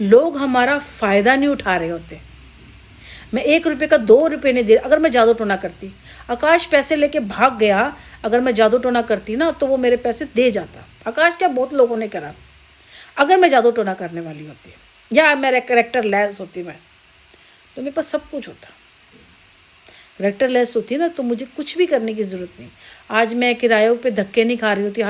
लोग हमारा फ़ायदा नहीं उठा रहे होते। मैं 1 रुपये का 2 रुपये नहीं दे, अगर मैं जादू टोना करती, आकाश पैसे लेके भाग गया, अगर मैं जादू टोना करती ना तो वो मेरे पैसे दे जाता। आकाश क्या, बहुत लोगों ने करा। अगर मैं जादू टोना करने वाली होती या मेरा करेक्टर लेस होती मैं, तो मेरे पास सब कुछ होता। करेक्टर लेस होती ना तो मुझे कुछ भी करने की ज़रूरत नहीं। आज मैं किरायों पे धक्के नहीं खा रही होती,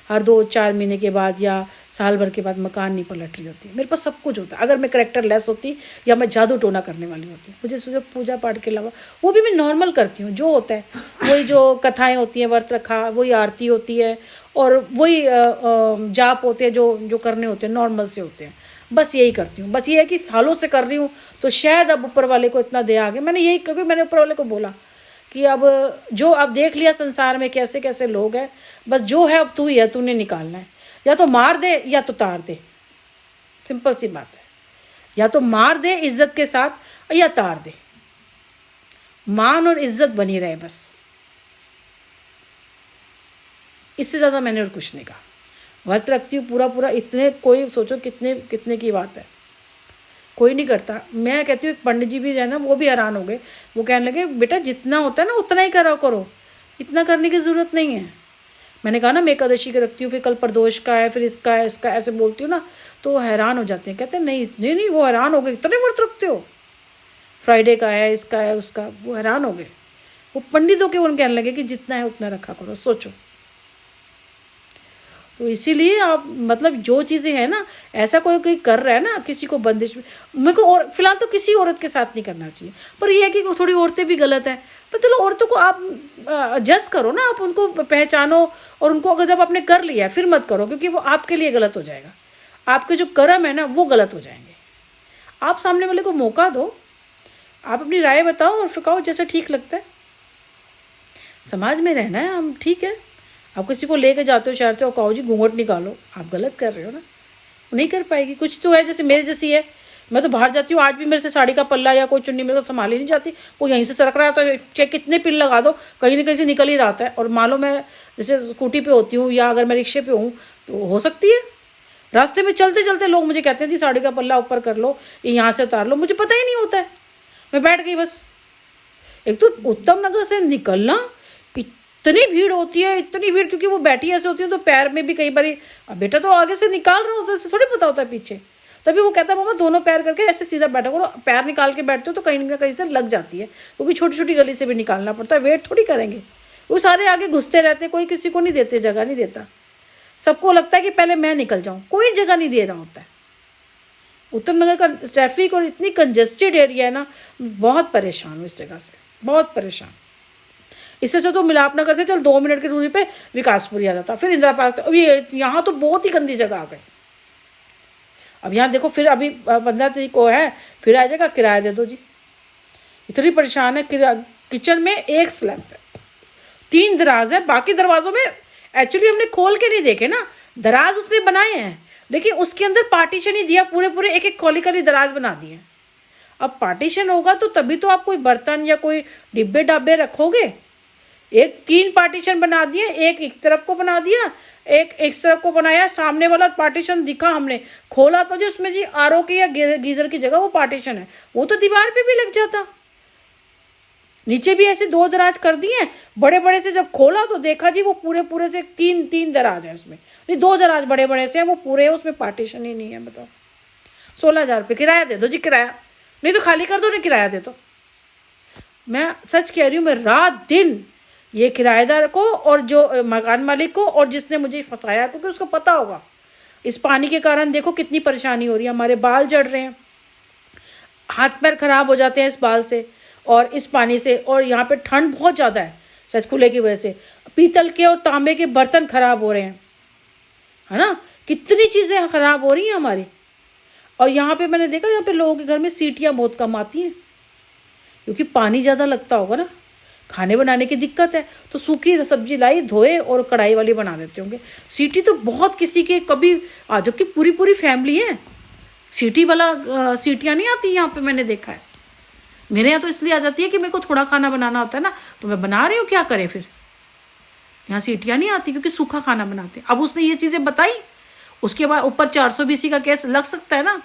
हर 2-4 महीने के बाद या साल भर के बाद मकान नहीं पलट रही होती। मेरे पास सब कुछ होता। अगर मैं करेक्टर लेस होती या मैं जादू टोना करने वाली होती, मुझे सिर्फ पूजा पाठ के अलावा, वो भी मैं नॉर्मल करती हूँ, जो होता है वही, जो कथाएँ होती हैं, व्रत रखा, वही आरती होती है और वही जाप होते हैं जो करने होते हैं, नॉर्मल से होते हैं। बस यही करती हूँ। बस ये है कि सालों से कर रही हूँ तो शायद अब ऊपर वाले को इतना दया आ गया। मैंने यही, क्योंकि मैंने ऊपर वाले को बोला कि अब जो अब देख लिया संसार में कैसे कैसे लोग हैं, बस जो है अब तू ही है, तूने निकालना है। या तो मार दे या तो तार दे, सिंपल सी बात है। या तो मार दे इज्जत के साथ या तार दे, मान और इज्जत बनी रहे बस। इससे ज़्यादा मैंने और कुछ नहीं कहा। व्रत रखती हूँ पूरा, इतने, कोई सोचो कितने की बात है, कोई नहीं करता। मैं कहती हूँ, एक पंडित जी भी है ना, वो भी हैरान हो गए। वो कहने लगे, बेटा जितना होता है ना उतना ही करो, इतना करने की ज़रूरत नहीं है। मैंने कहा ना मैं एकादशी का रखती हूँ, फिर कल प्रदोष का है, फिर इसका है, इसका, ऐसे बोलती हूँ ना तो हैरान हो जाते हैं। कहते हैं नहीं, वो हैरान हो गए, इतने व्रत रखते हो, फ्राइडे का है, इसका है, उसका। वो हैरान हो गए। वो पंडित होके उन कहने लगे कि जितना है उतना रखा करो। सोचो। तो इसीलिए आप, मतलब जो चीज़ें हैं ना, ऐसा कोई कर रहा है ना किसी को बंदिश में, मेरे को, और फिलहाल तो किसी औरत के साथ नहीं करना चाहिए। पर यह है कि थोड़ी औरतें भी गलत हैं, पर चलो औरतों को आप जज करो ना, आप उनको पहचानो, और उनको अगर जब आपने कर लिया फिर मत करो, क्योंकि वो आपके लिए गलत हो जाएगा। आपके जो कर्म है ना वो गलत हो जाएंगे। आप सामने वाले को मौका दो, आप अपनी राय बताओ और फिर कहो जैसे ठीक लगता है। समाज में रहना है हम, ठीक है। आप किसी को लेके जाते हो शहर से और कहो जी घूंघट निकालो, आप गलत कर रहे हो ना। नहीं कर पाएगी। कुछ तो है, जैसे मेरे जैसी है, मैं तो बाहर जाती हूँ, आज भी मेरे से साड़ी का पल्ला या कोई चुन्नी मेरे को संभाली नहीं जाती, वो यहीं से सरक रहा था, चाहे कितने पिन लगा दो कहीं ना कहीं से निकल ही रहा है। और मान लो मैं जैसे स्कूटी पे होती हूँ या अगर मैं रिक्शे पे हूँ तो हो सकती है रास्ते में चलते चलते लोग मुझे कहते हैं जी साड़ी का पल्ला ऊपर कर लो, यहाँ से उतार लो, मुझे पता ही नहीं होता है, मैं बैठ गई बस। एक तो उत्तम नगर से निकलना, इतनी भीड़ होती है, इतनी भीड़, क्योंकि वो बैठी ऐसे होती है तो पैर में भी कई बार, बेटा तो आगे से निकाल रहा होता है, थोड़ी पता होता है पीछे। तभी वो कहता है मामा दोनों पैर करके ऐसे सीधा बैठा करो, पैर निकाल के बैठते हो तो कहीं ना कहीं से लग जाती है, क्योंकि छोटी छोटी गली से भी निकालना पड़ता है, वेट थोड़ी करेंगे। वो सारे आगे घुसते रहते, कोई किसी को नहीं देते, जगह नहीं देता। सबको लगता है कि पहले मैं निकल जाऊँ, कोई जगह नहीं दे रहा होता है। उत्तम नगर का ट्रैफिक और इतनी कंजेस्टेड एरिया है ना, बहुत परेशान हूँ इस जगह से, बहुत परेशान। इससे अच्छा तो मिलाप नगर से चल 2 मिनट की दूरी पे विकासपुरी आ जाता, फिर इंदिरा पार्क। अभी यहाँ तो बहुत ही गंदी जगह आ गई। अब यहाँ देखो, फिर अभी 15 तारीख को है, फिर आ जाएगा, किराया दे दो जी। इतनी परेशान है। किचन में एक स्लैब है, 3 दराज है, बाकी दरवाजों में एक्चुअली हमने खोल के नहीं देखे ना, दराज उसने बनाए हैं, लेकिन उसके अंदर पार्टीशन ही दिया, पूरे एक एक खोली खाली दराज बना दिए। अब पार्टीशन होगा तो तभी तो आप कोई बर्तन या कोई डिब्बे डाब्बे रखोगे। 3 पार्टीशन बना दिए, एक तरफ को बना दिया, एक तरफ को बनाया। सामने वाला पार्टीशन दिखा, हमने खोला तो जो उसमें जी आरओ की या गीजर की जगह वो पार्टीशन है, वो तो दीवार पे भी लग जाता। नीचे भी ऐसे 2 दराज कर दिए बड़े बड़े से। जब खोला तो देखा जी वो पूरे से 3 दराज है उसमें, नहीं 2 दराज बड़े बड़े से हैं, वो पूरे है, उसमें पार्टीशन ही नहीं है। बताओ, 16,000 रुपये किराया दे दो जी, किराया नहीं तो खाली कर दो, नहीं किराया दे दो। मैं सच कह रही हूँ, मैं रात दिन ये किराएदार को और जो मकान मालिक को और जिसने मुझे फंसाया, क्योंकि उसको पता होगा इस पानी के कारण देखो कितनी परेशानी हो रही है, हमारे बाल जड़ रहे हैं, हाथ पैर खराब हो जाते हैं इस बाल से और इस पानी से। और यहाँ पे ठंड बहुत ज़्यादा है सचखुले की वजह से, पीतल के और तांबे के बर्तन खराब हो रहे हैं, है ना, कितनी चीज़ें खराब हो रही हैं हमारी। और यहाँ पे मैंने देखा, यहाँ पे लोगों के घर में सीटियाँ बहुत कम आती हैं, क्योंकि पानी ज़्यादा लगता होगा ना, खाने बनाने की दिक्कत है, तो सूखी सब्जी लाई, धोए और कढ़ाई वाली बना देते होंगे। सीटी तो बहुत किसी के कभी, जबकि पूरी फैमिली है, सीटी वाला सीटियाँ नहीं आती यहाँ पे, मैंने देखा है। मेरे यहाँ तो इसलिए आ जाती है कि मेरे को थोड़ा खाना बनाना होता है ना, तो मैं बना रही हूँ, क्या करें फिर। यहाँ सीटियाँ नहीं आती क्योंकि सूखा खाना बनाते। अब उसने ये चीज़ें बताई, उसके बाद ऊपर 420 का केस लग सकता है ना,